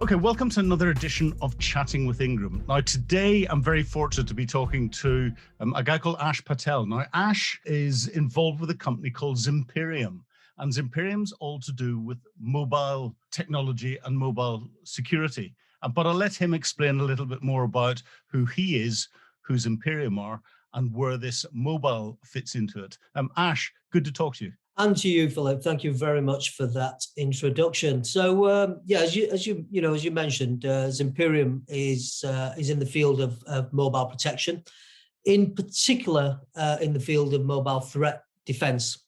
Okay, welcome to another edition of Chatting with Ingram. Now, today I'm very fortunate to be talking to a guy called Ash Patel. Now, Ash is involved with a company called Zimperium, and Zimperium's all to do with mobile technology and mobile security. But I'll let him explain a little bit more about who he is, who Zimperium are, and where this mobile fits into it. Ash, good to talk to you. And to you, Philip. Thank you very much for that introduction. So, as you mentioned, Zimperium is in the field of mobile protection, in particular in the field of mobile threat defense.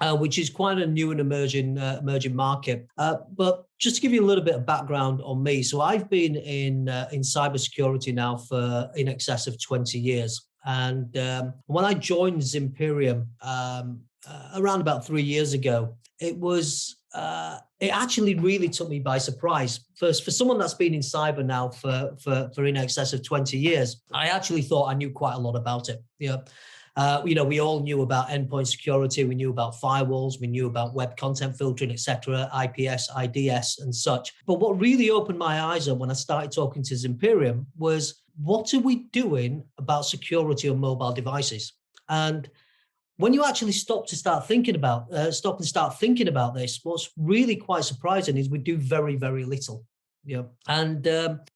Which is quite a new and emerging market. But just to give you a little bit of background on me, so I've been in cybersecurity now for in excess of 20 years. And when I joined Zimperium around about 3 years ago, it actually really took me by surprise. First, for someone that's been in cyber now for in excess of 20 years, I actually thought I knew quite a lot about it. We all knew about endpoint security, we knew about firewalls, we knew about web content filtering, etc., IPS, IDS, and such. But what really opened my eyes up when I started talking to Zimperium was, what are we doing about security on mobile devices? And when you actually start thinking about this, what's really quite surprising is we do very, very little. And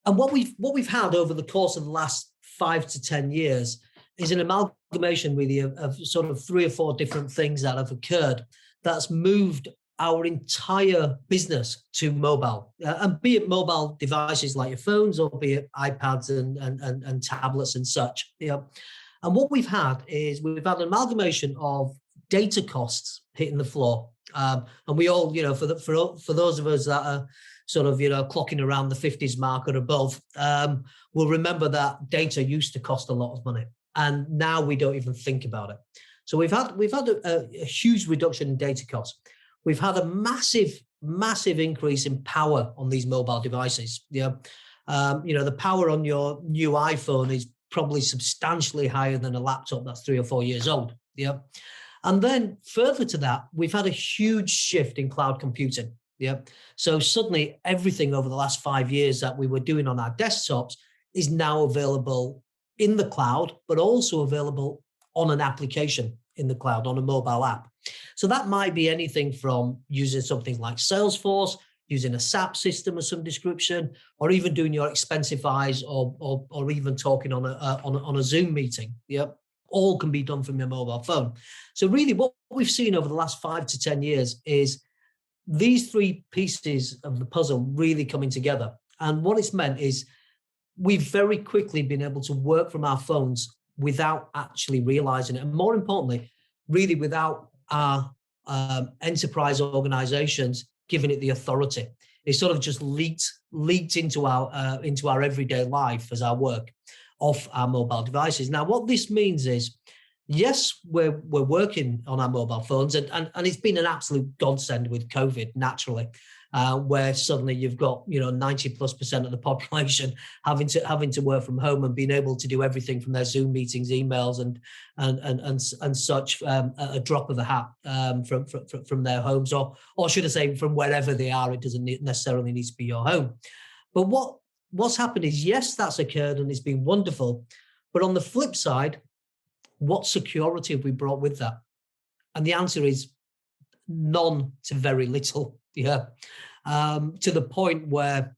what we've had over the course of the last 5 to 10 years is an amalgamation really of sort of 3 or 4 different things that have occurred that's moved our entire business to mobile, and be it mobile devices like your phones, or be it iPads and tablets and such. And what we've had an amalgamation of data costs hitting the floor, and we all, for those of us that are sort of clocking around the 50s mark or above, will remember that data used to cost a lot of money, and now we don't even think about it. So we've had a huge reduction in data costs. We've had a massive increase in power on these mobile devices. The power on your new iPhone is probably substantially higher than a laptop that's 3 or 4 years old. And then further to that, we've had a huge shift in cloud computing. So suddenly everything over the last 5 years that we were doing on our desktops is now available in the cloud, but also available on an application in the cloud, on a mobile app. So that might be anything from using something like Salesforce, using a SAP system of some description, or even doing your Expensifys, or even talking on a Zoom meeting. All can be done from your mobile phone. So really what we've seen over the last 5 to 10 years is these 3 pieces of the puzzle really coming together. And what it's meant is we've very quickly been able to work from our phones without actually realizing it. And more importantly, really without our enterprise organizations giving it the authority. It sort of just leaked into our everyday life as our work off our mobile devices. Now, what this means is, yes, we're working on our mobile phones, and it's been an absolute godsend with COVID, naturally, where suddenly you've got 90+% of the population having to work from home and being able to do everything from their Zoom meetings, emails, and such at a drop of a hat from their homes, or should I say from wherever they are. It doesn't necessarily need to be your home. But what's happened is, yes, that's occurred and it's been wonderful. But on the flip side, what security have we brought with that? And the answer is none to very little. To the point where,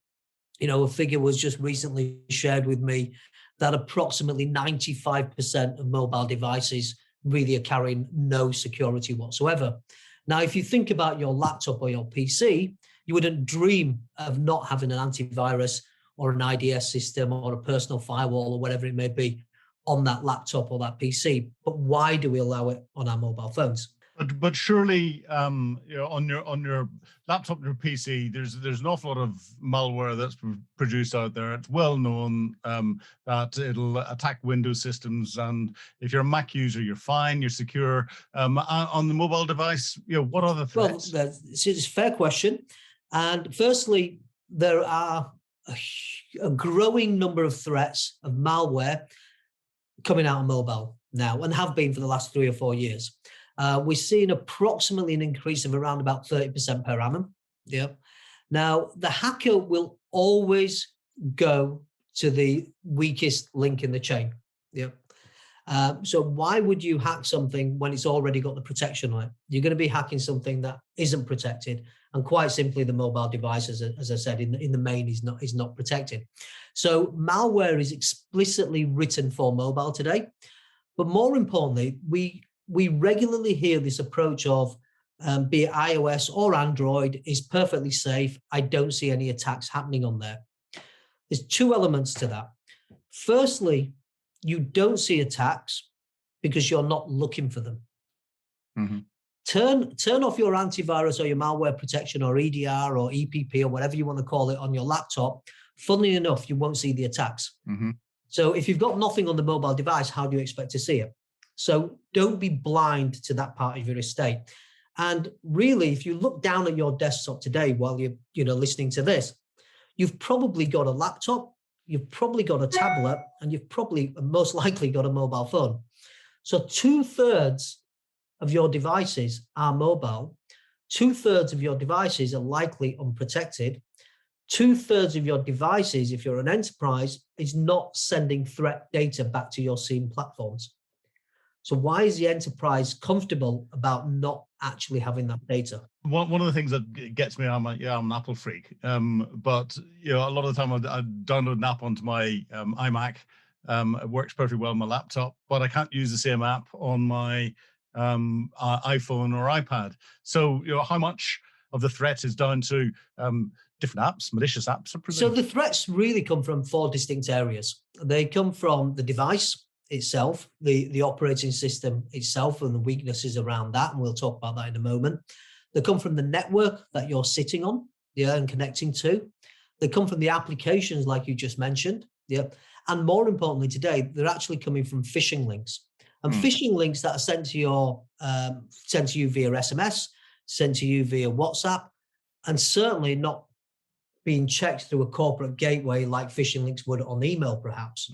a figure was just recently shared with me that approximately 95% of mobile devices really are carrying no security whatsoever. Now, if you think about your laptop or your PC, you wouldn't dream of not having an antivirus or an IDS system or a personal firewall or whatever it may be on that laptop or that PC. But why do we allow it on our mobile phones? But surely, on your laptop and your PC, there's an awful lot of malware that's produced out there. It's well known that it'll attack Windows systems, and if you're a Mac user, you're fine, you're secure. On the mobile device, what are the threats? Well, it's a fair question. And firstly, there are a growing number of threats of malware coming out on mobile now, and have been for the last 3 or 4 years. We're seeing approximately an increase of around about 30% per annum. Now, the hacker will always go to the weakest link in the chain. Yeah. So why would you hack something when it's already got the protection on it? You're going to be hacking something that isn't protected, and quite simply, the mobile device, as I said, in the main, is not protected. So malware is explicitly written for mobile today, but more importantly, we regularly hear this approach of be it iOS or Android is perfectly safe. I don't see any attacks happening on there. There's two elements to that. Firstly, you don't see attacks because you're not looking for them. Mm-hmm. Turn off your antivirus or your malware protection or EDR or EPP or whatever you want to call it on your laptop. Funnily enough, you won't see the attacks. Mm-hmm. So if you've got nothing on the mobile device, how do you expect to see it? So don't be blind to that part of your estate. And really, if you look down at your desktop today while you're listening to this, you've probably got a laptop, you've probably got a tablet, and you've probably most likely got a mobile phone. So 2/3 of your devices are mobile. 2/3 of your devices are likely unprotected. 2/3 of your devices, if you're an enterprise, is not sending threat data back to your SIEM platforms. So why is the enterprise comfortable about not actually having that data? One of the things that gets me, I'm an Apple freak, but a lot of the time I download an app onto my iMac. It works perfectly well on my laptop, but I can't use the same app on my iPhone or iPad. So how much of the threat is down to different apps, malicious apps? So the threats really come from 4 distinct areas. They come from the device itself, the operating system itself, and the weaknesses around that, and we'll talk about that in a moment. They come from the network that you're sitting on, and connecting to. They come from the applications, like you just mentioned, and more importantly today, they're actually coming from phishing links. And phishing links that are sent to you via SMS, sent to you via WhatsApp, and certainly not being checked through a corporate gateway like phishing links would on email, perhaps.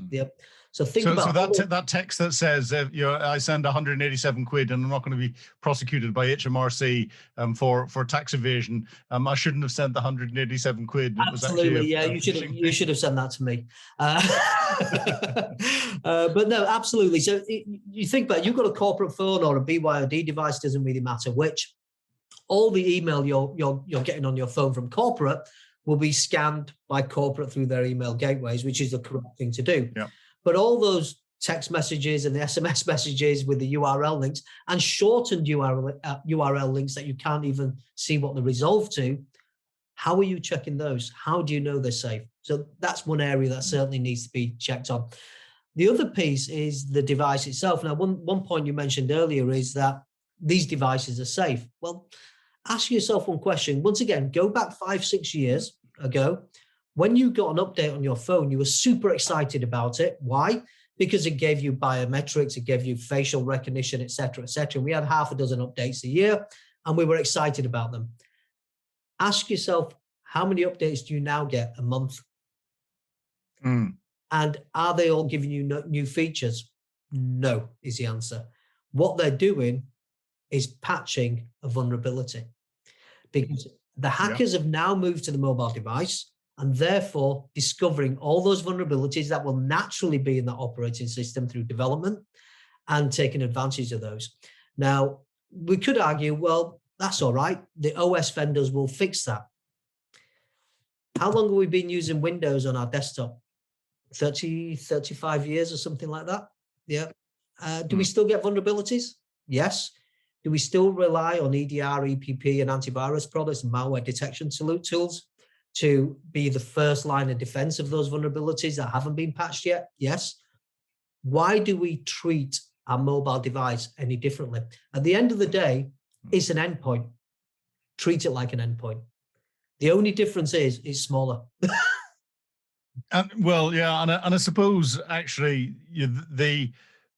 So think about that text that says, I send 187 quid and I'm not going to be prosecuted by HMRC for tax evasion. I shouldn't have sent the 187 quid. Absolutely, you should have sent that to me. But no, absolutely. So you think about it, you've got a corporate phone or a BYOD device, doesn't really matter which. All the email you're getting on your phone from corporate will be scanned by corporate through their email gateways, which is the correct thing to do. Yeah. But all those text messages and the SMS messages with the URL links and shortened URL links that you can't even see what they're resolved to, how are you checking those? How do you know they're safe? So that's one area that certainly needs to be checked on. The other piece is the device itself. Now, one point you mentioned earlier is that these devices are safe. Well, ask yourself one question. Once again, go back 5-6 years ago. When you got an update on your phone, you were super excited about it. Why? Because it gave you biometrics, it gave you facial recognition, et cetera, et cetera. We had 6 updates a year and we were excited about them. Ask yourself, how many updates do you now get a month? And are they all giving you new features? No, is the answer. What they're doing is patching a vulnerability, because the hackers have now moved to the mobile device and therefore discovering all those vulnerabilities that will naturally be in that operating system through development and taking advantage of those. Now, we could argue, well, that's all right. The OS vendors will fix that. How long have we been using Windows on our desktop? 30, 35 years or something like that? Yeah. Do we still get vulnerabilities? Yes. Do we still rely on EDR, EPP, and antivirus products and malware detection tools to be the first line of defense of those vulnerabilities that haven't been patched yet? Yes. Why do we treat our mobile device any differently? At the end of the day, it's an endpoint. Treat it like an endpoint. The only difference is it's smaller. And I suppose actually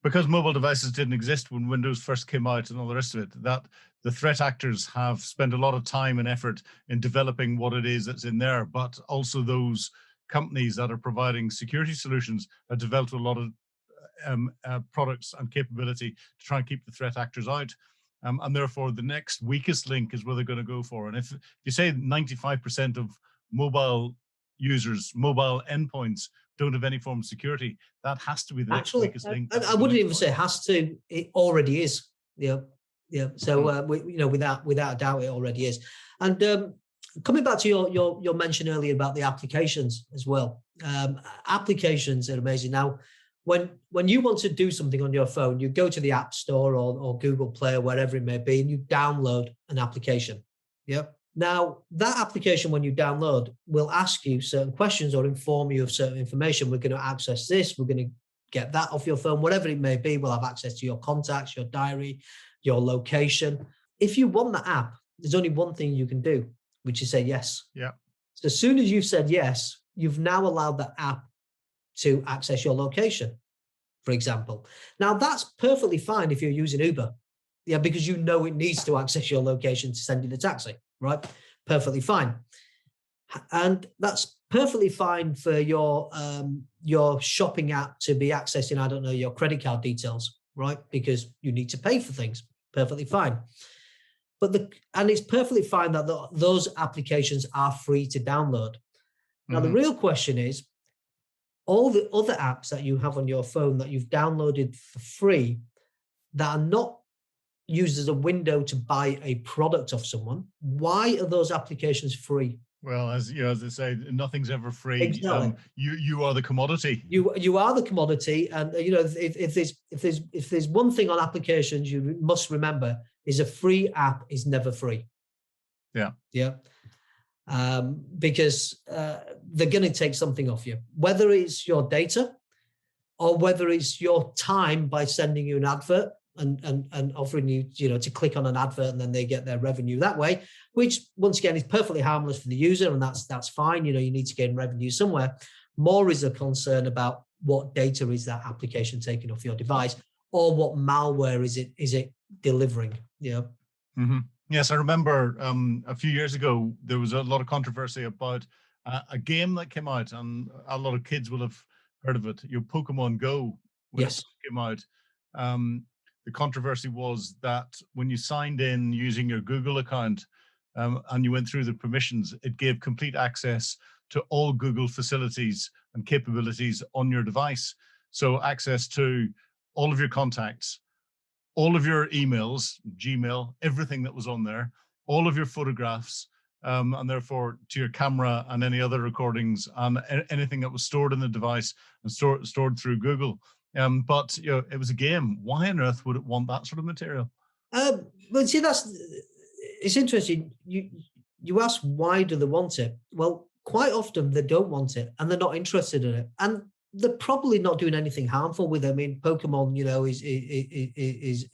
because mobile devices didn't exist when Windows first came out and all the rest of it, that the threat actors have spent a lot of time and effort in developing what it is that's in there, but also those companies that are providing security solutions have developed a lot of products and capability to try and keep the threat actors out. and therefore the next weakest link is where they're going to go for. And if you say 95% of mobile users, mobile endpoints don't have any form of security, that has to be the next weakest link. I wouldn't even say has to. It already is. Yeah. So without a doubt, it already is. And coming back to your mention earlier about the applications as well. Applications are amazing. Now, when you want to do something on your phone, you go to the App Store or Google Play or wherever it may be, and you download an application. Yeah. Now, that application, when you download, will ask you certain questions or inform you of certain information. We're going to access this. We're going to get that off your phone, whatever it may be. We'll have access to your contacts, your diary, your location. If you want the app, there's only one thing you can do, which is say yes. Yeah. So as soon as you've said yes, you've now allowed the app to access your location, for example. Now, that's perfectly fine if you're using Uber, because you know it needs to access your location to send you the taxi, right? Perfectly fine. And that's perfectly fine for your shopping app to be accessing, I don't know, your credit card details, right? Because you need to pay for things. Perfectly fine. And it's perfectly fine that those applications are free to download. Now, the real question is, all the other apps that you have on your phone that you've downloaded for free that are not used as a window to buy a product of someone, why are those applications free? Well, as they say, nothing's ever free. Exactly. You are the commodity. You are the commodity, and if there's one thing on applications you must remember is a free app is never free. Yeah. Because they're going to take something off you, whether it's your data or whether it's your time by sending you an advert and offering you, to click on an advert, and then they get their revenue that way, which once again is perfectly harmless for the user, and that's fine. You need to gain revenue somewhere. More is a concern about what data is that application taking off your device, or what malware is it delivering. Mm-hmm. Yes, I remember a few years ago there was a lot of controversy about a game that came out, and a lot of kids will have heard of it. Your Pokemon Go, when it came out. The controversy was that when you signed in using your Google account and you went through the permissions, it gave complete access to all Google facilities and capabilities on your device. So access to all of your contacts, all of your emails, Gmail, everything that was on there, all of your photographs, and therefore to your camera and any other recordings and anything that was stored in the device and stored through Google. But it was a game. Why on earth would it want that sort of material? Well, see, it's interesting. You ask why do they want it? Well, quite often they don't want it and they're not interested in it, and they're probably not doing anything harmful with it. I mean, Pokemon,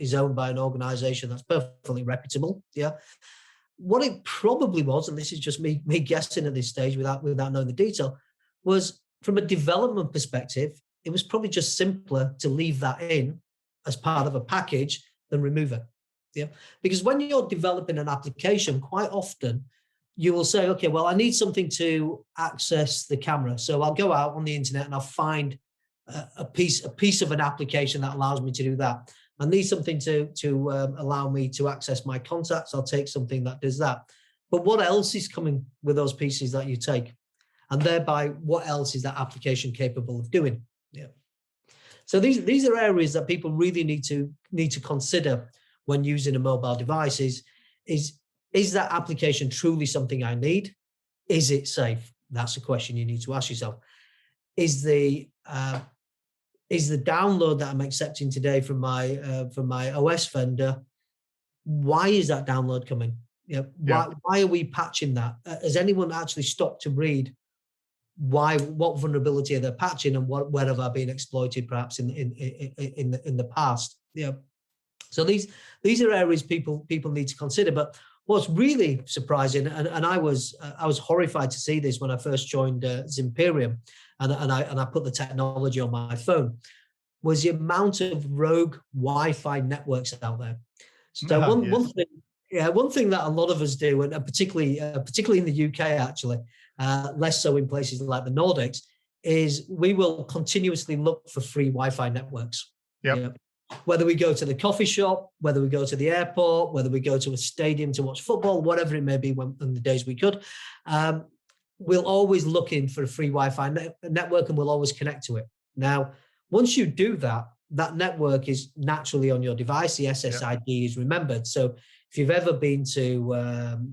is owned by an organization that's perfectly reputable. Yeah. What it probably was, and this is just me guessing at this stage without knowing the detail, was from a development perspective, it was probably just simpler to leave that in as part of a package than remove it. Yeah. Because when you're developing an application, quite often you will say, okay, well, I need something to access the camera. So I'll go out on the internet and I'll find a piece of an application that allows me to do that. I need something to allow me to access my contacts. I'll take something that does that. But what else is coming with those pieces that you take? And thereby, what else is that application capable of doing? Yeah. So these are areas that people really need to consider when using a mobile device. Is that application truly something I need? Is it safe? That's a question you need to ask yourself. Is the download that I'm accepting today from my OS vendor, why is that download coming? Why are we patching that? Has anyone actually stopped to read what vulnerability are they patching, and where have I been exploited perhaps in the past? Yeah. So these are areas people need to consider. But what's really surprising, and I was horrified to see this when I first joined Zimperium, and I put the technology on my phone, was the amount of rogue Wi-Fi networks out there. So one thing that a lot of us do, and particularly in the UK actually, less so in places like the Nordics, is we will continuously look for free Wi-Fi networks. Yep. whether we go to the coffee shop, whether we go to the airport, whether we go to a stadium to watch football, whatever it may be on the days we could, we'll always look in for a free Wi-Fi network and we'll always connect to it. Now, once you do that, that network is naturally on your device. The SSID is remembered. So if you've ever been to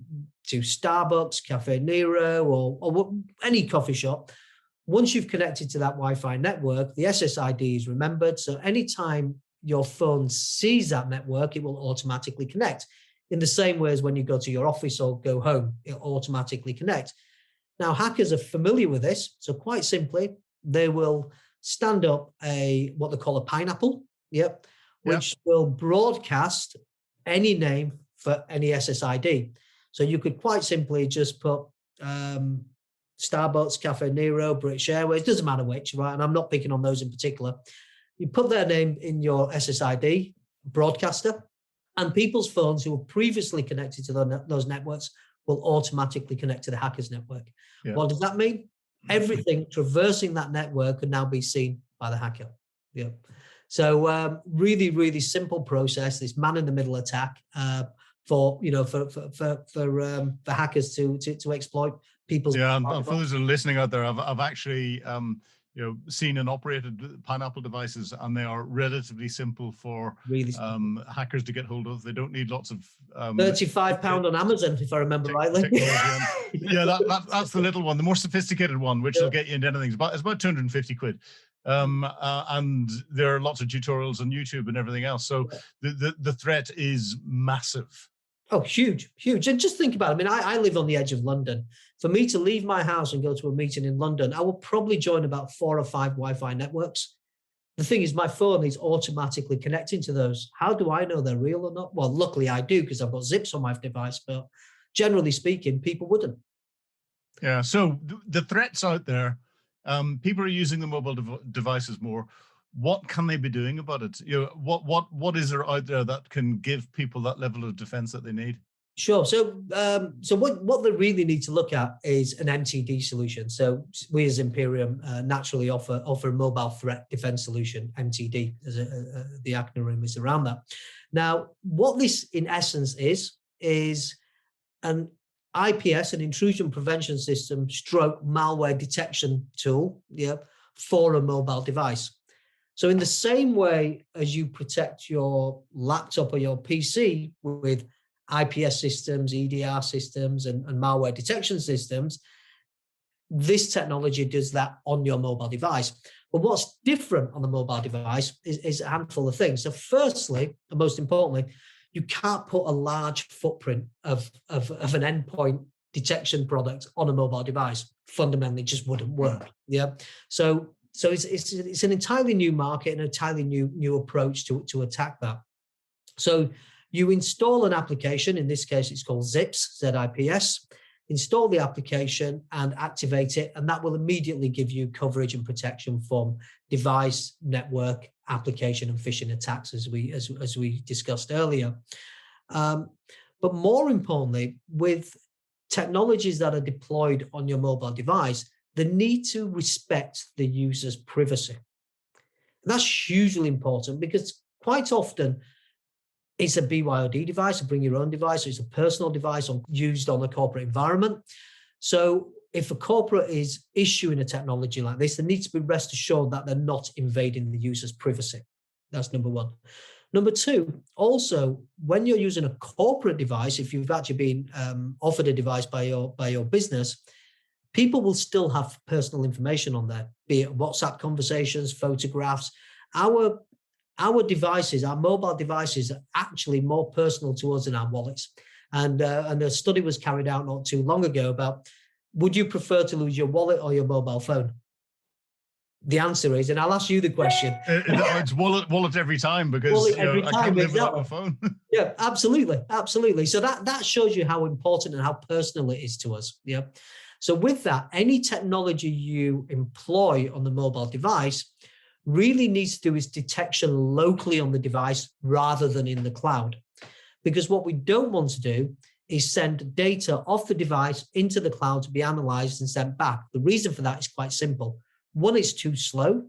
Starbucks, Cafe Nero, or any coffee shop, once you've connected to that Wi-Fi network, the SSID is remembered. So anytime your phone sees that network, it will automatically connect. In the same way as when you go to your office or go home, it'll automatically connect. Now, hackers are familiar with this. So quite simply, they will stand up what they call a pineapple, which will broadcast any name for any SSID. So you could quite simply just put Starbucks, Cafe Nero, British Airways, doesn't matter which, right? And I'm not picking on those in particular. You put their name in your SSID broadcaster, and people's phones who were previously connected to those networks will automatically connect to the hacker's network. Yeah. What does that mean? Everything traversing that network can now be seen by the hacker. Yeah. So really, really simple process. This man-in-the-middle attack for hackers to exploit people's. Yeah, and for those who are listening out there, I've actually seen and operated Pineapple devices, and they are relatively simple for hackers to get hold of. They don't need lots of £35 on Amazon, if I remember rightly. Yeah, that's the little one. The more sophisticated one, which will get you into anything, it's about 250 quid. And there are lots of tutorials on YouTube and everything else. So the threat is massive. Oh, huge. And just think about it. I mean, I live on the edge of London. For me to leave my house and go to a meeting in London, I will probably join about 4 or 5 Wi-Fi networks. The thing is, my phone is automatically connecting to those. How do I know they're real or not? Well, luckily I do, because I've got zips on my device, but generally speaking, people wouldn't. Yeah, so the threats out there, people are using the mobile devices more. What can they be doing about it? What is there out there that can give people that level of defense that they need? Sure. So what they really need to look at is an MTD solution. So we as Zimperium naturally offer a mobile threat defense solution, MTD, as the acronym is around that. Now, what this in essence is an IPS, an intrusion prevention system, stroke malware detection tool, for a mobile device. So in the same way as you protect your laptop or your PC with IPS systems, EDR systems, and malware detection systems, this technology does that on your mobile device. But what's different on the mobile device is a handful of things. So firstly, and most importantly, you can't put a large footprint of an endpoint detection product on a mobile device. Fundamentally, it just wouldn't work. Yeah. So it's an entirely new market and an entirely new approach to attack that. So you install an application, in this case it's called Zips, ZIPS, install the application and activate it, and that will immediately give you coverage and protection from device, network, application and phishing attacks, as we discussed earlier. But more importantly, with technologies that are deployed on your mobile device, they need to respect the user's privacy. And that's hugely important, because quite often it's a BYOD device, a bring your own device, or it's a personal device used on a corporate environment. So if a corporate is issuing a technology like this, they need to be rest assured that they're not invading the user's privacy. That's number one. Number two, also, when you're using a corporate device, if you've actually been offered a device by your business, people will still have personal information on there, be it WhatsApp conversations, photographs. Our devices, our mobile devices, are actually more personal to us than our wallets. And a study was carried out not too long ago about, would you prefer to lose your wallet or your mobile phone? The answer is, and I'll ask you the question. It's wallet every time, because I can't live without my phone. Yeah, absolutely. So that shows you how important and how personal it is to us. Yeah. So with that, any technology you employ on the mobile device really needs to do is detection locally on the device rather than in the cloud. Because what we don't want to do is send data off the device into the cloud to be analyzed and sent back. The reason for that is quite simple. One, it's too slow.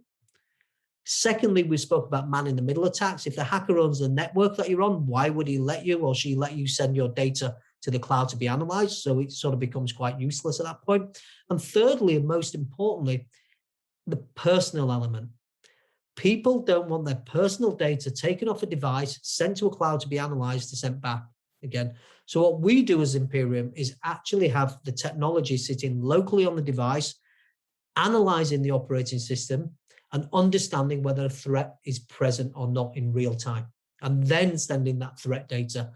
Secondly, we spoke about man-in-the-middle attacks. If the hacker owns the network that you're on, why would he let you or she let you send your data to the cloud to be analyzed? So it sort of becomes quite useless at that point. And thirdly, and most importantly, the personal element. People don't want their personal data taken off a device, sent to a cloud to be analyzed, to sent back again. So what we do as Zimperium is actually have the technology sitting locally on the device, analyzing the operating system and understanding whether a threat is present or not in real time, and then sending that threat data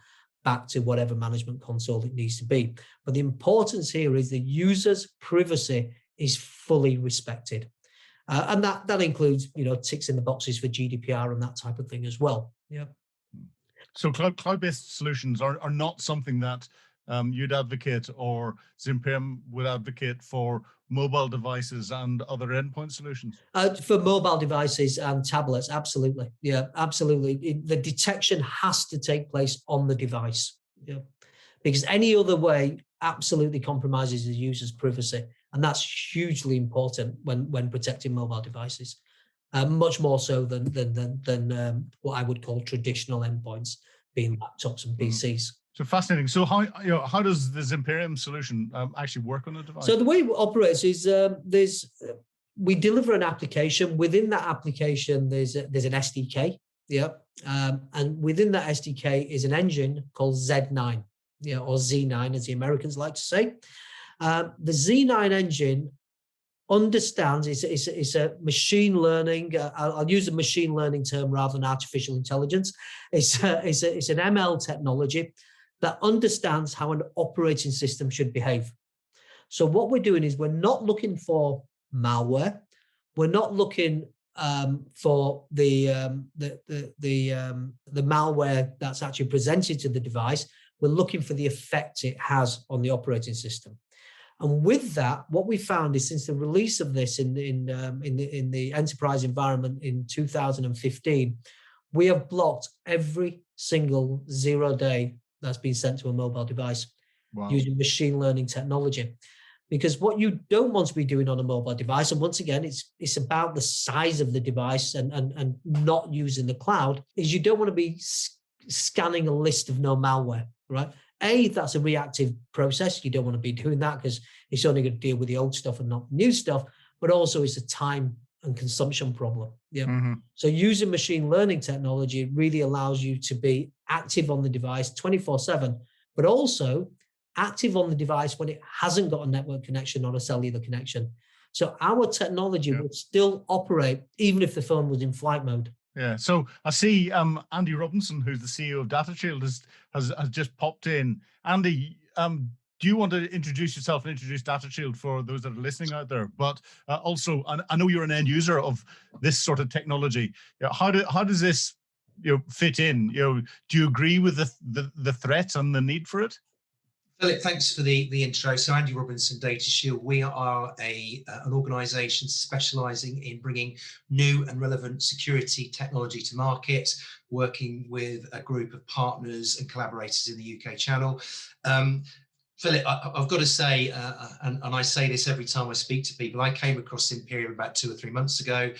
back to whatever management console it needs to be. But the importance here is the user's privacy is fully respected. And that includes, ticks in the boxes for GDPR and that type of thing as well. Yeah. So cloud-based solutions are not something that you'd advocate, or Zimperium would advocate for mobile devices and other endpoint solutions? For mobile devices and tablets, absolutely. Yeah, absolutely. The detection has to take place on the device. Yeah. Because any other way absolutely compromises the user's privacy. And that's hugely important when protecting mobile devices. Much more so than what I would call traditional endpoints, being laptops and PCs. So fascinating. So how does the Zimperium solution actually work on a device? So the way it operates is we deliver an application. Within that application, there's an SDK. Yeah, and within that SDK is an engine called Z9, or Z9 as the Americans like to say. The Z9 engine understands it's a machine learning. I'll use a machine learning term rather than artificial intelligence. It's an ML technology that understands how an operating system should behave. So what we're doing is we're not looking for malware. We're not looking for the malware that's actually presented to the device. We're looking for the effect it has on the operating system. And with that, what we found is since the release of this in the enterprise environment in 2015, we have blocked every single 0-day that's been sent to a mobile device. Wow. Using machine learning technology. Because what you don't want to be doing on a mobile device, and once again, it's about the size of the device and not using the cloud, is you don't want to be scanning a list of no malware, right? That's a reactive process. You don't want to be doing that because it's only going to deal with the old stuff and not the new stuff, but also it's a time and consumption problem. Yeah. Mm-hmm. So using machine learning technology really allows you to be active on the device 24/7, but also active on the device when it hasn't got a network connection or a cellular connection. So our technology will still operate even if the phone was in flight mode. Yeah. So I see Andi Robinson, who's the CEO of DataShield, has just popped in. Andy, do you want to introduce yourself and introduce DataShield for those that are listening out there? But also, I know you're an end user of this sort of technology. How does this fit in? Do you agree with the threat and the need for it? Philip, thanks for the intro. So Andi Robinson, DataShield, we are an organisation specialising in bringing new and relevant security technology to market, working with a group of partners and collaborators in the UK channel. Philip, I've got to say, and I say this every time I speak to people, I came across Zimperium about 2 or 3 months ago.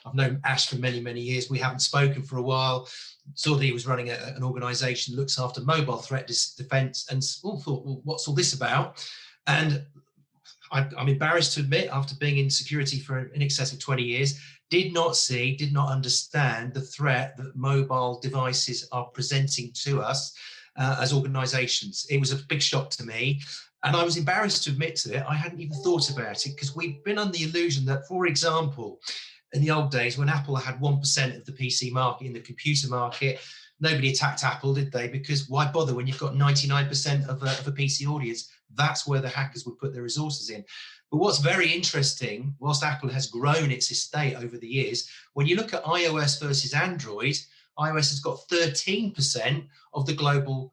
I've known Ash for many, many years. We haven't spoken for a while. Saw that he was running an organisation that looks after mobile threat defence, and thought, well, what's all this about? And I'm embarrassed to admit, after being in security for in excess of 20 years, did not understand the threat that mobile devices are presenting to us as organisations. It was a big shock to me. And I was embarrassed to admit to it. I hadn't even thought about it because we've been under the illusion that, for example, in the old days, when Apple had 1% of the PC market in the computer market, nobody attacked Apple, did they? Because why bother when you've got 99% of a PC audience? That's where the hackers would put their resources in. But what's very interesting, whilst Apple has grown its estate over the years, when you look at iOS versus Android, iOS has got 13% of the global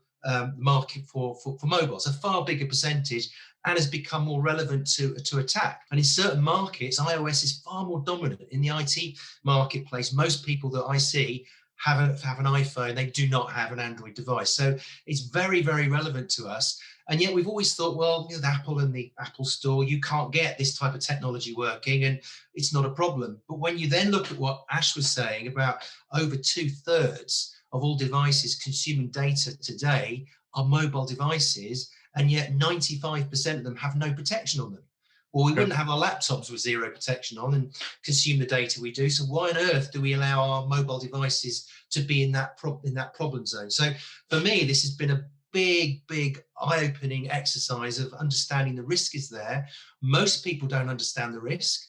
market for mobiles, a far bigger percentage, and has become more relevant to attack. And in certain markets, iOS is far more dominant. In the IT marketplace, most people that I see have an iPhone. They do not have an Android device. So it's very, very relevant to us. And yet we've always thought, well, with Apple and the Apple Store, you can't get this type of technology working and it's not a problem. But when you then look at what Ash was saying about over 2/3 of all devices consuming data today are mobile devices, and yet 95% of them have no protection on them. Well, we wouldn't have our laptops with zero protection on and consume the data we do. So why on earth do we allow our mobile devices to be in that problem zone? So for me, this has been a big eye-opening exercise of understanding the risk is there. Most people don't understand the risk.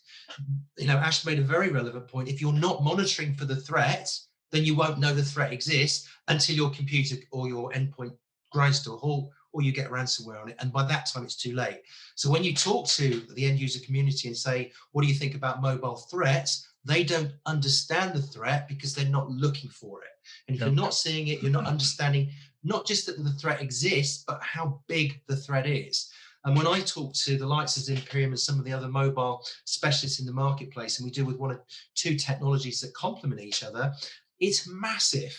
Ash made a very relevant point. If you're not monitoring for the threat, then you won't know the threat exists until your computer or your endpoint grinds to a halt, or you get ransomware on it, and by that time it's too late. So when you talk to the end user community and say, what do you think about mobile threats? They don't understand the threat because they're not looking for it. And if you're not seeing it, you're not understanding not just that the threat exists, but how big the threat is. And when I talk to the likes of Zimperium and some of the other mobile specialists in the marketplace, and we deal with one or two technologies that complement each other, it's massive.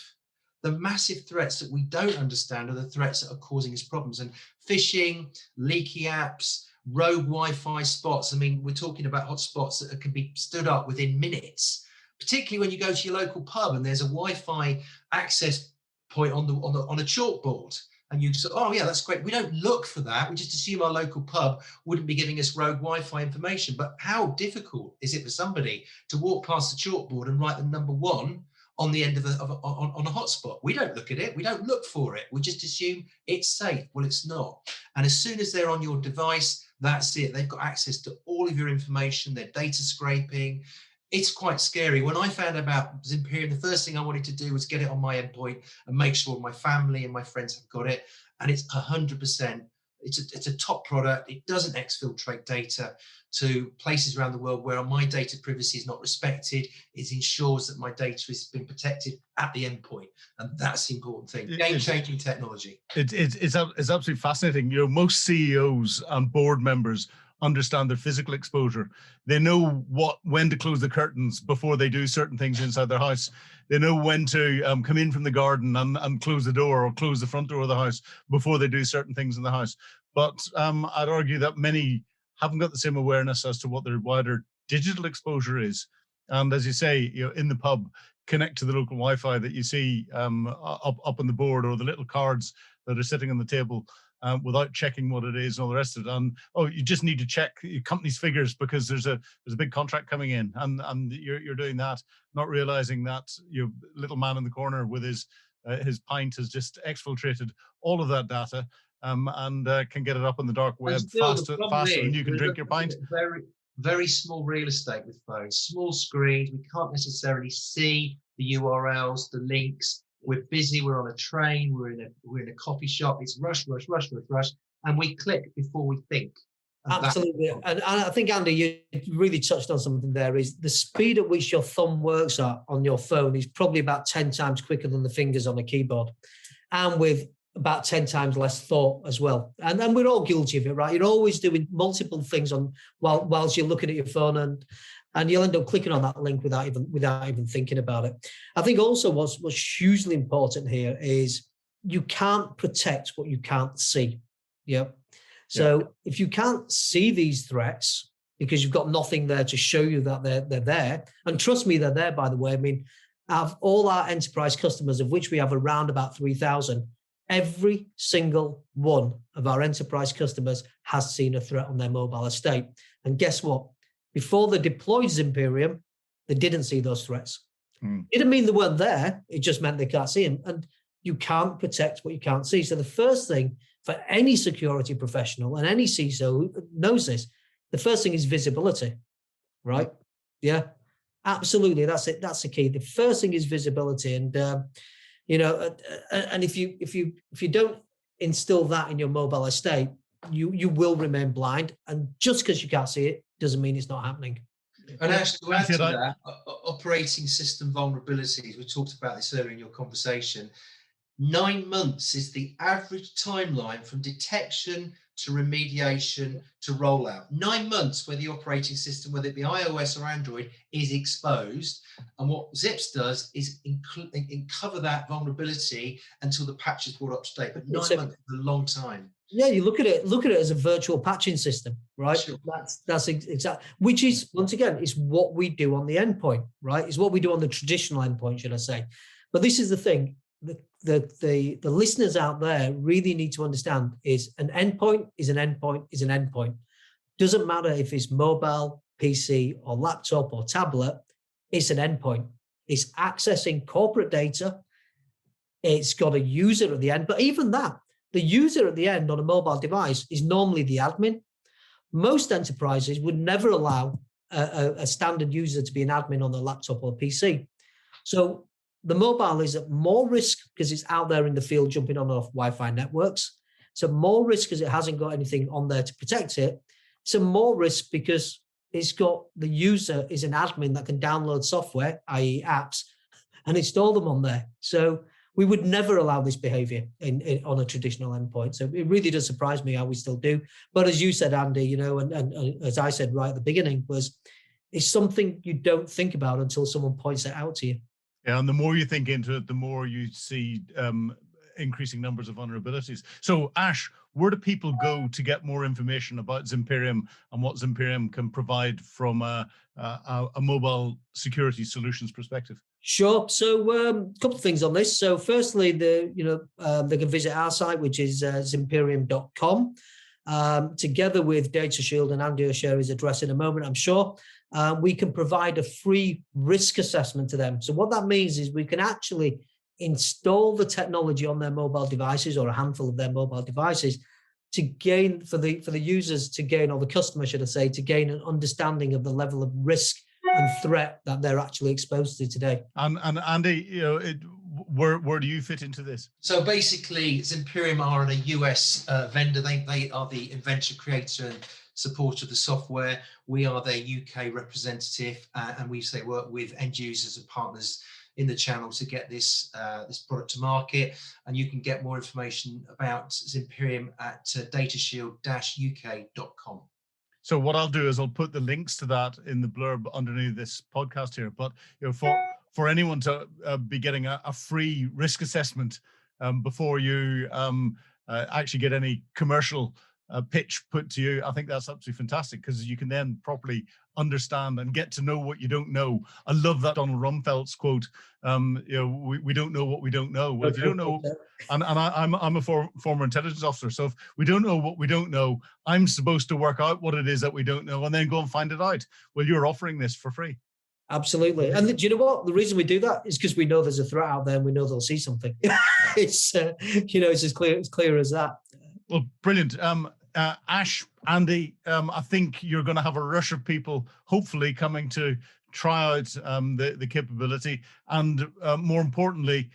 The massive threats that we don't understand are the threats that are causing us problems. And phishing, leaky apps, rogue Wi-Fi spots. I mean, we're talking about hotspots that can be stood up within minutes, particularly when you go to your local pub and there's a Wi-Fi access point on a chalkboard. And you say, oh yeah, that's great. We don't look for that. We just assume our local pub wouldn't be giving us rogue Wi-Fi information. But how difficult is it for somebody to walk past the chalkboard and write the number 1 on the end of on a hotspot? We don't look at it. We don't look for it. We just assume it's safe. Well, it's not. And as soon as they're on your device, that's it. They've got access to all of your information. They're data scraping. It's quite scary. When I found out about Zimperium, the first thing I wanted to do was get it on my endpoint and make sure my family and my friends have got it. And it's 100%. It's a top product. It doesn't exfiltrate data to places around the world where my data privacy is not respected. It ensures that my data is being protected at the endpoint, and that's the important thing. Game-changing technology. It's absolutely fascinating. Most CEOs and board members understand their physical exposure. They know when to close the curtains before they do certain things inside their house. They know when to come in from the garden and close the door or close the front door of the house before they do certain things in the house. But I'd argue that many haven't got the same awareness as to what their wider digital exposure is. And as you say, in the pub, connect to the local Wi-Fi that you see up on the board, or the little cards that are sitting on the table, without checking what it is and all the rest of it. And you just need to check your company's figures because there's a big contract coming in, and you're doing that, not realizing that your little man in the corner with his pint has just exfiltrated all of that data, and can get it up on the dark web faster than you can drink your pint. Very small real estate with phones, small screens. We can't necessarily see the URLs, the links. We're busy. We're on a train. We're in a coffee shop. It's rush, and we click before we think. Absolutely, and I think, Andy, you really touched on something there. Is the speed at which your thumb works on your phone is probably about 10 times quicker than the fingers on a keyboard, and with about 10 times less thought as well. And then we're all guilty of it, right? You're always doing multiple things whilst you're looking at your phone, and you'll end up clicking on that link without even thinking about it. I think also what's hugely important here is you can't protect what you can't see. Yeah. So if you can't see these threats because you've got nothing there to show you that they're there, and trust me, they're there, by the way. I mean, of all our enterprise customers, of which we have around about 3,000, every single one of our enterprise customers has seen a threat on their mobile estate. And guess what? Before they deployed Zimperium, they didn't see those threats. It didn't mean they weren't there. It just meant they can't see them. And you can't protect what you can't see. So the first thing for any security professional, and any CISO knows this, the first thing is visibility, right? Yeah, absolutely. That's it. That's the key. The first thing is visibility. And, and if you don't instill that in your mobile estate, you will remain blind. And just because you can't see it doesn't mean it's not happening. And actually, to add to that, operating system vulnerabilities, we talked about this earlier in your conversation, 9 months is the average timeline from detection to remediation to rollout. 9 months where the operating system, whether it be iOS or Android, is exposed. And what Zips does is cover that vulnerability until the patch is brought up to date. But 9 months is a long time. Yeah, you look at it as a virtual patching system, right? Sure. That's exactly, which is, once again, it's what we do on the endpoint, right? It's what we do on the traditional endpoint, should I say. But this is the thing, the listeners out there really need to understand is an endpoint is an endpoint is an endpoint. Doesn't matter if it's mobile, PC, or laptop or tablet, it's an endpoint. It's accessing corporate data. It's got a user at the end, but even that, the user at the end on a mobile device is normally the admin. Most enterprises would never allow a standard user to be an admin on a laptop or PC. So the mobile is at more risk because it's out there in the field jumping on and off Wi-Fi networks. So more risk because it hasn't got anything on there to protect it. It's a more risk because it's got the user is an admin that can download software, i.e. apps, and install them on there. So we would never allow this behavior on a traditional endpoint. So it really does surprise me how we still do. But as you said, Andy, you know, and as I said right at the beginning, it's something you don't think about until someone points it out to you. Yeah, and the more you think into it, the more you see increasing numbers of vulnerabilities. So, Ash, where do people go to get more information about Zimperium and what Zimperium can provide from a mobile security solutions perspective? Sure. So a couple of things on this. So firstly, they can visit our site, which is zimperium.com. Together with DataShield, and Andy will share his address in a moment, I'm sure, we can provide a free risk assessment to them. So what that means is we can actually install the technology on their mobile devices, or a handful of their mobile devices, to gain for the users to gain, or the customer, should I say, to gain an understanding of the level of risk and threat that they're actually exposed to today. And Andy, you know, where do you fit into this? So basically, Zimperium are a US vendor. They are the inventor, creator, and supporter of the software. We are their UK representative, and we work with end users and partners in the channel to get this product to market. And you can get more information about Zimperium at datashield-uk.com. So what I'll do is I'll put the links to that in the blurb underneath this podcast here. But you know, for anyone to be getting a free risk assessment before you actually get any commercial pitch put to you, I think that's absolutely fantastic, because you can then properly understand and get to know what you don't know. I love that Donald Rumsfeld's quote. You know, we don't know what we don't know. Well, if you don't know, and I'm a former intelligence officer, so if we don't know what we don't know, I'm supposed to work out what it is that we don't know and then go and find it out. Well, you're offering this for free. Absolutely. And do you know what? The reason we do that is because we know there's a threat out there and we know they'll see something. It's it's as clear as that. Well, brilliant. Ash, Andy, I think you're going to have a rush of people hopefully coming to try out the capability, and more importantly,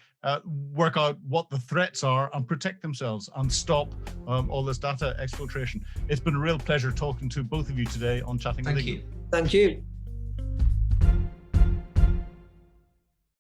work out what the threats are and protect themselves and stop all this data exfiltration. It's been a real pleasure talking to both of you today on Chatting with Ingram. Thank you.